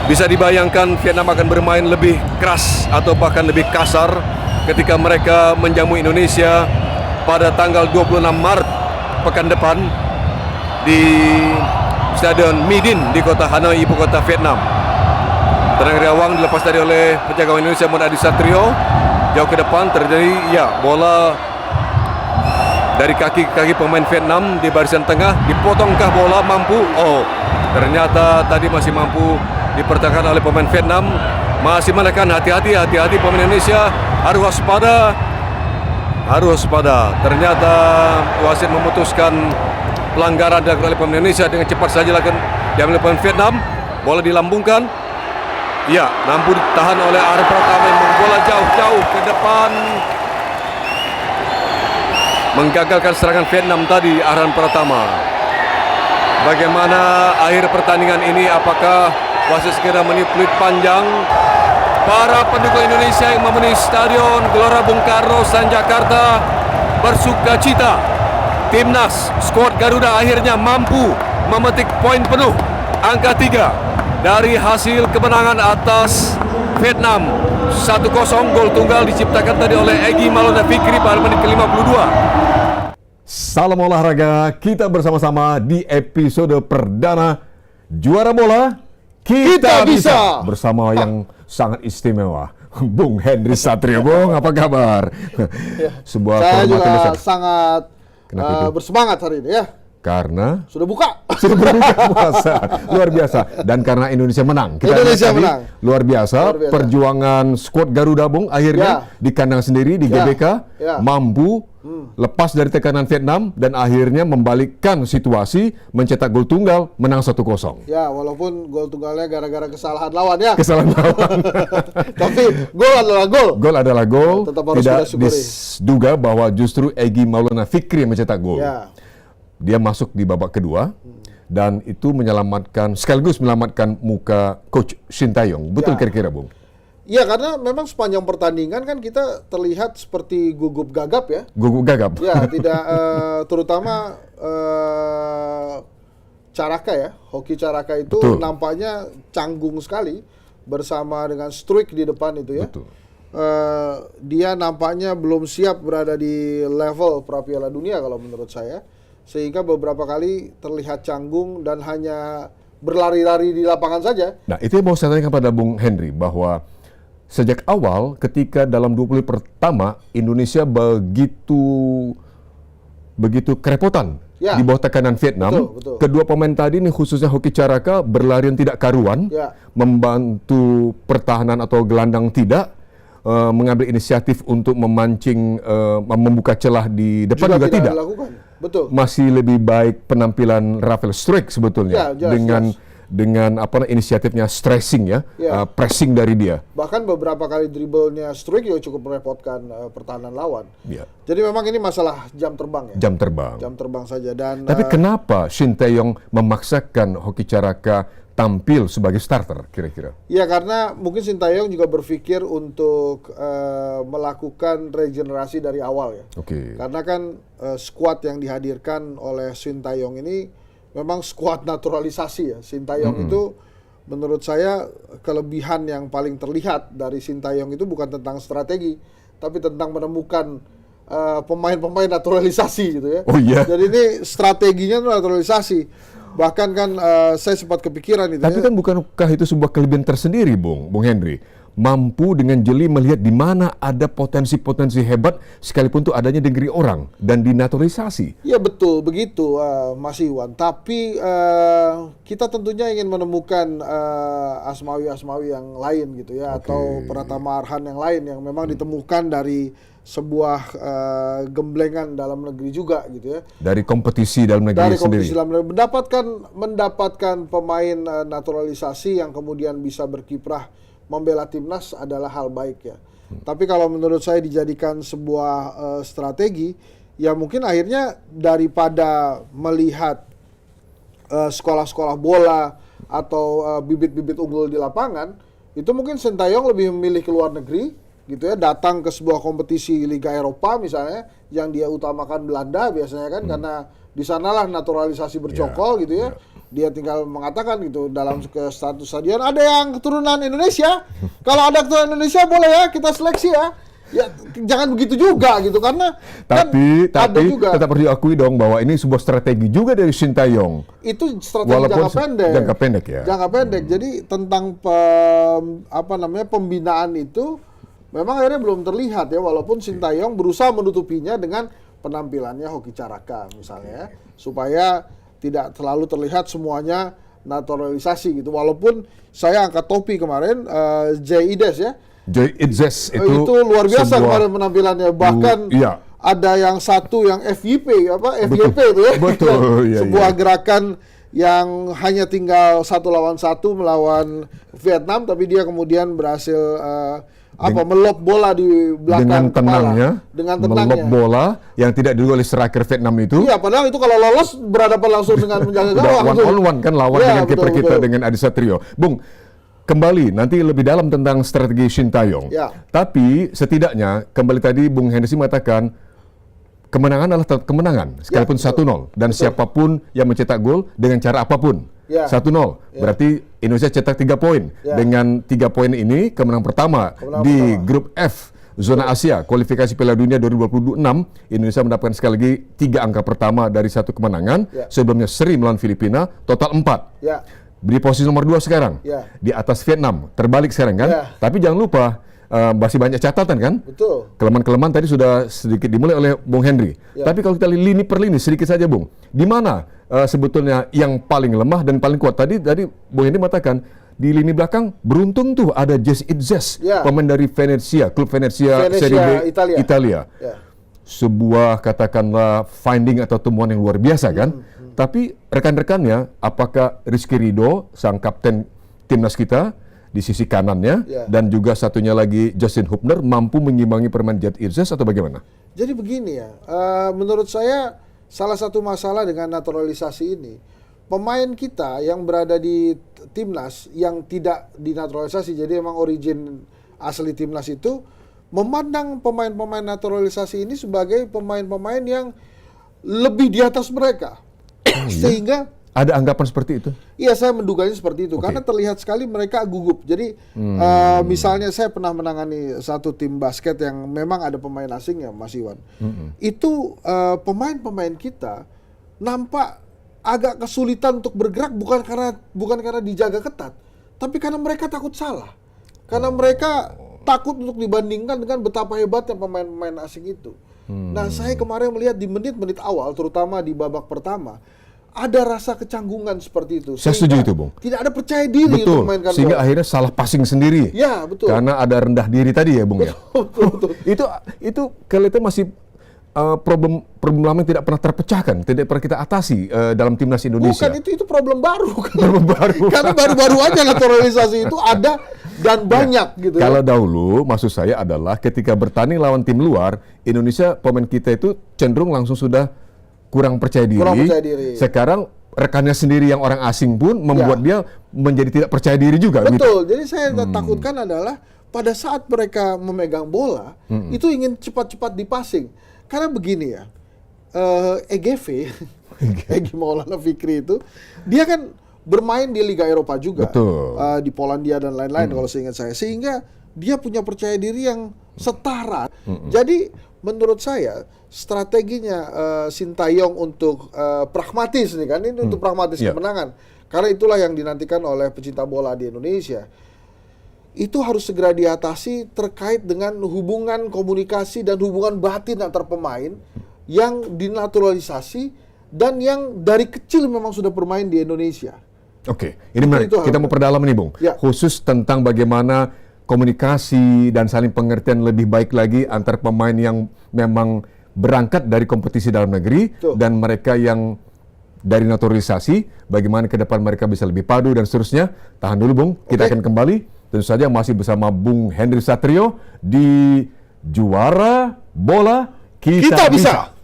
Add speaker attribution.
Speaker 1: Bisa dibayangkan Vietnam akan bermain lebih keras atau bahkan lebih kasar ketika mereka menjamu Indonesia pada tanggal 26 Maret pekan depan di Stadion My Dinh di kota Hanoi, ibu kota Vietnam. Tendangan gawang dilepas tadi oleh penjaga gawang Indonesia Muhammad Adi Satrio. Jauh ke depan terjadi bola dari kaki pemain Vietnam di barisan tengah. Dipotongkah bola, mampu? Oh, ternyata tadi masih mampu dipertahankan oleh pemain Vietnam. Masih menekan, hati-hati pemain Indonesia, harus waspada. Ternyata wasit memutuskan pelanggaran dilakukan oleh pemain Indonesia dengan cepat saja diambil oleh pemain Vietnam. Bola dilambungkan. Ya, namun ditahan oleh Arhan Pratama yang membola jauh ke depan. Menggagalkan serangan Vietnam tadi Arhan Pratama. Bagaimana akhir pertandingan ini? Apakah wasit segera meniup peluit panjang? Para pendukung Indonesia yang memenuhi Stadion Gelora Bung Karno, Senayan Jakarta bersuka cita. Timnas skuad Garuda akhirnya mampu memetik poin penuh, angka 3 dari hasil kemenangan atas Vietnam 1-0. Gol tunggal diciptakan tadi oleh Egy Maulana Fikri pada menit ke-52.
Speaker 2: Salam olahraga, kita bersama-sama di episode perdana Juara Bola Kita Bisa bersama yang sangat istimewa, Bung Henry Satrio. Bung, apa kabar?
Speaker 3: Sebuah saya juga sangat bersemangat hari ini ya.
Speaker 2: Karena
Speaker 3: sudah buka
Speaker 2: puasa, luar biasa. Dan karena Indonesia menang.
Speaker 3: Indonesia menang.
Speaker 2: Luar biasa. Perjuangan skuad Garuda, Bung, akhirnya di kandang sendiri di GBK mampu lepas dari tekanan Vietnam dan akhirnya membalikkan situasi, mencetak gol tunggal, menang 1-0.
Speaker 3: Ya, walaupun gol tunggalnya gara-gara kesalahan lawan ya.
Speaker 2: Kesalahan lawan.
Speaker 3: Tapi gol adalah gol.
Speaker 2: Gol adalah gol.
Speaker 3: Tidak
Speaker 2: diduga bahwa justru Egy Maulana Fikri yang mencetak gol.
Speaker 3: Ya.
Speaker 2: Dia masuk di babak kedua dan itu sekaligus menyelamatkan muka coach Shin Tae-yong. Betul kira-kira, Bung?
Speaker 3: Iya, karena memang sepanjang pertandingan kan kita terlihat seperti gugup gagap ya.
Speaker 2: Gugup gagap.
Speaker 3: Ya, tidak terutama Caraka ya. Hoki Caraka itu
Speaker 2: Betul.
Speaker 3: nampaknya canggung sekali bersama dengan Struijk di depan itu ya.
Speaker 2: Betul.
Speaker 3: Dia nampaknya belum siap berada di level pra Piala Dunia kalau menurut saya. Sehingga beberapa kali terlihat canggung dan hanya berlari-lari di lapangan saja.
Speaker 2: Nah, itu yang mau saya tanyakan pada Bung Henry, bahwa sejak awal ketika dalam 20 pertama Indonesia begitu kerepotan di bawah tekanan Vietnam.
Speaker 3: Betul.
Speaker 2: Kedua pemain tadi ini, khususnya Hoki Caraka, berlarian tidak karuan, membantu pertahanan atau gelandang tidak, mengambil inisiatif untuk memancing, membuka celah di depan juga tidak.
Speaker 3: Betul.
Speaker 2: Masih lebih baik penampilan Rafael Struijk sebetulnya dengan inisiatifnya stressing pressing dari dia.
Speaker 3: Bahkan beberapa kali dribblenya Struijk juga cukup merepotkan pertahanan lawan.
Speaker 2: Ya.
Speaker 3: Jadi memang ini masalah jam terbang ya.
Speaker 2: Jam terbang
Speaker 3: saja. Dan
Speaker 2: tapi kenapa Shin Tae-yong memaksakan Hoki Caraka tampil sebagai starter kira-kira?
Speaker 3: Ya, karena mungkin Shin Tae-yong juga berpikir untuk melakukan regenerasi dari awal ya. Karena kan skuad yang dihadirkan oleh Shin Tae-yong ini memang skuad naturalisasi ya. Shin Tae-yong itu menurut saya kelebihan yang paling terlihat dari Shin Tae-yong itu bukan tentang strategi, tapi tentang menemukan pemain-pemain naturalisasi gitu ya.
Speaker 2: Oh iya.
Speaker 3: Jadi ini strateginya naturalisasi. Bahkan kan saya sempat kepikiran itu.
Speaker 2: Tapi kan bukankah itu sebuah kelebihan tersendiri, Bung Henry? Mampu dengan jeli melihat di mana ada potensi-potensi hebat, sekalipun itu adanya di negeri orang dan dinaturalisasi.
Speaker 3: Ya betul, begitu Mas Iwan. Tapi kita tentunya ingin menemukan Asmawi-Asmawi yang lain gitu ya, atau Pratama Arhan yang lain yang memang ditemukan dari sebuah gemblengan dalam negeri juga gitu ya.
Speaker 2: Dari kompetisi dalam negeri sendiri.
Speaker 3: Mendapatkan pemain naturalisasi yang kemudian bisa berkiprah membela timnas adalah hal baik ya. Tapi kalau menurut saya dijadikan sebuah strategi, ya mungkin akhirnya daripada melihat sekolah-sekolah bola atau bibit-bibit unggul di lapangan, itu mungkin Shin Tae-yong lebih memilih ke luar negeri gitu ya, datang ke sebuah kompetisi Liga Eropa misalnya, yang dia utamakan Belanda biasanya kan, karena di sanalah naturalisasi bercokol gitu ya. Dia tinggal mengatakan gitu dalam ke status stadion, ada yang keturunan Indonesia. Kalau ada keturunan Indonesia boleh ya kita seleksi ya. Ya jangan begitu juga gitu, karena
Speaker 2: Tapi
Speaker 3: ada juga.
Speaker 2: tetap harus diakui dong bahwa ini sebuah strategi juga dari Sintayong.
Speaker 3: Itu strategi
Speaker 2: Walaupun
Speaker 3: jangka pendek.
Speaker 2: jangka pendek ya.
Speaker 3: Jangka pendek. Jadi tentang pembinaan itu memang akhirnya belum terlihat ya, walaupun Sintayong berusaha menutupinya dengan penampilannya Hoki Caraka misalnya, supaya tidak terlalu terlihat semuanya naturalisasi gitu. Walaupun saya angkat topi kemarin J.I.D.E.S ya.
Speaker 2: J.I.D.E.S
Speaker 3: itu luar biasa kemarin penampilannya, bahkan
Speaker 2: iya.
Speaker 3: ada yang satu yang FYP FYP itu ya.
Speaker 2: Betul, iya,
Speaker 3: sebuah
Speaker 2: iya.
Speaker 3: gerakan yang hanya tinggal 1 lawan 1 melawan Vietnam, tapi dia kemudian berhasil melop bola di belakang dengan tenangnya
Speaker 2: melop bola yang tidak diduga oleh striker Vietnam itu.
Speaker 3: Iya, padahal itu kalau lolos berhadapan langsung dengan menjaga gawang.
Speaker 2: One on one kan lawan
Speaker 3: Ya,
Speaker 2: dengan kiper
Speaker 3: betul,
Speaker 2: kita
Speaker 3: betul.
Speaker 2: dengan Adi Satrio. Bung, kembali nanti lebih dalam tentang strategi Sintayong.
Speaker 3: Ya.
Speaker 2: Tapi setidaknya kembali tadi Bung Henry mengatakan kemenangan adalah tetap kemenangan sekalipun
Speaker 3: Ya, betul.
Speaker 2: 1-0 dan siapapun yang mencetak gol dengan cara apapun.
Speaker 3: Ya.
Speaker 2: 1-0. Berarti Indonesia cetak 3 poin.
Speaker 3: Ya.
Speaker 2: Dengan 3 poin ini kemenangan pertama di grup F zona Asia kualifikasi Piala Dunia 2026, Indonesia mendapatkan sekali lagi 3 angka pertama dari 1 kemenangan.
Speaker 3: Ya.
Speaker 2: Sebelumnya seri melawan Filipina, total 4.
Speaker 3: Ya.
Speaker 2: Di posisi nomor 2 sekarang.
Speaker 3: Ya.
Speaker 2: Di atas Vietnam, terbalik sekarang kan.
Speaker 3: Ya.
Speaker 2: Tapi jangan lupa masih banyak catatan kan.
Speaker 3: Betul.
Speaker 2: Kelemahan-kelemahan tadi sudah sedikit dimulai oleh Bung Henry.
Speaker 3: Ya.
Speaker 2: Tapi kalau kita lihat lini per lini sedikit saja Bung. Di mana sebetulnya yang paling lemah dan paling kuat? Tadi Bung Henry mengatakan di lini belakang beruntung tuh ada J.I.D.E.S
Speaker 3: Ya.
Speaker 2: pemain dari Venezia, klub Venezia Serie B Italia.
Speaker 3: Ya.
Speaker 2: Sebuah katakanlah finding atau temuan yang luar biasa kan. Tapi rekan-rekannya, apakah Rizky Ridho sang kapten timnas kita di sisi kanannya
Speaker 3: Ya.
Speaker 2: dan juga satunya lagi Justin Hubner mampu mengimbangi permainan J.I.D.E.S atau bagaimana?
Speaker 3: Jadi begini ya, menurut saya salah satu masalah dengan naturalisasi ini, pemain kita yang berada di timnas yang tidak dinaturalisasi, jadi emang origin asli timnas itu memandang pemain-pemain naturalisasi ini sebagai pemain-pemain yang lebih di atas mereka. Sehingga
Speaker 2: Ada anggapan seperti itu?
Speaker 3: iya, saya menduganya seperti itu.
Speaker 2: Oke.
Speaker 3: Karena terlihat sekali mereka gugup. Jadi misalnya saya pernah menangani satu tim basket yang memang ada pemain asing ya, Mas Iwan. Itu pemain-pemain kita nampak agak kesulitan untuk bergerak, bukan karena dijaga ketat, tapi karena mereka takut salah. Karena mereka takut untuk dibandingkan dengan betapa hebatnya pemain-pemain asing itu. Nah, saya kemarin melihat di menit-menit awal, terutama di babak pertama, ada rasa kecanggungan seperti itu.
Speaker 2: Saya setuju itu, Bung.
Speaker 3: Tidak ada percaya diri
Speaker 2: Betul,
Speaker 3: untuk memainkan
Speaker 2: sehingga
Speaker 3: bola.
Speaker 2: akhirnya salah passing sendiri.
Speaker 3: Ya, betul.
Speaker 2: Karena ada rendah diri tadi ya, Bung ya.
Speaker 3: Betul.
Speaker 2: Itu kelihatan masih problem lama yang tidak pernah terpecahkan, tidak pernah kita atasi dalam timnas Indonesia.
Speaker 3: Bukan, itu problem baru.
Speaker 2: Problem baru.
Speaker 3: Karena baru-baru aja naturalisasi itu ada dan banyak gitu.
Speaker 2: Kalau dahulu, maksud saya adalah ketika bertanding lawan tim luar, Indonesia pemain kita itu cenderung langsung sudah kurang percaya diri.
Speaker 3: Kurang percaya diri.
Speaker 2: Sekarang rekannya sendiri yang orang asing pun membuat dia menjadi tidak percaya diri juga. Gitu.
Speaker 3: Betul. Jadi saya takutkan adalah pada saat mereka memegang bola, itu ingin cepat-cepat dipasing. Karena begini ya, EGV, Egy Maulana Fikri itu, dia kan bermain di Liga Eropa juga.
Speaker 2: Betul.
Speaker 3: Di Polandia dan lain-lain kalau seingat saya. Sehingga dia punya percaya diri yang setara. Jadi menurut saya strateginya Sintayong untuk pragmatis nih kan, ini untuk pragmatis kemenangan. Karena itulah yang dinantikan oleh pecinta bola di Indonesia. Itu harus segera diatasi terkait dengan hubungan komunikasi dan hubungan batin antar pemain yang dinaturalisasi dan yang dari kecil memang sudah bermain di Indonesia.
Speaker 2: Oke, ini menarik. Kita mau perdalam nih, Bung.
Speaker 3: Ya.
Speaker 2: Khusus tentang bagaimana komunikasi dan saling pengertian lebih baik lagi antar pemain yang memang berangkat dari kompetisi dalam negeri dan mereka yang dari naturalisasi, bagaimana ke depan mereka bisa lebih padu dan seterusnya. Tahan dulu, Bung. Kita akan kembali. Tentu saja masih bersama Bung Henry Satrio di Juara Bola Kita Bisa.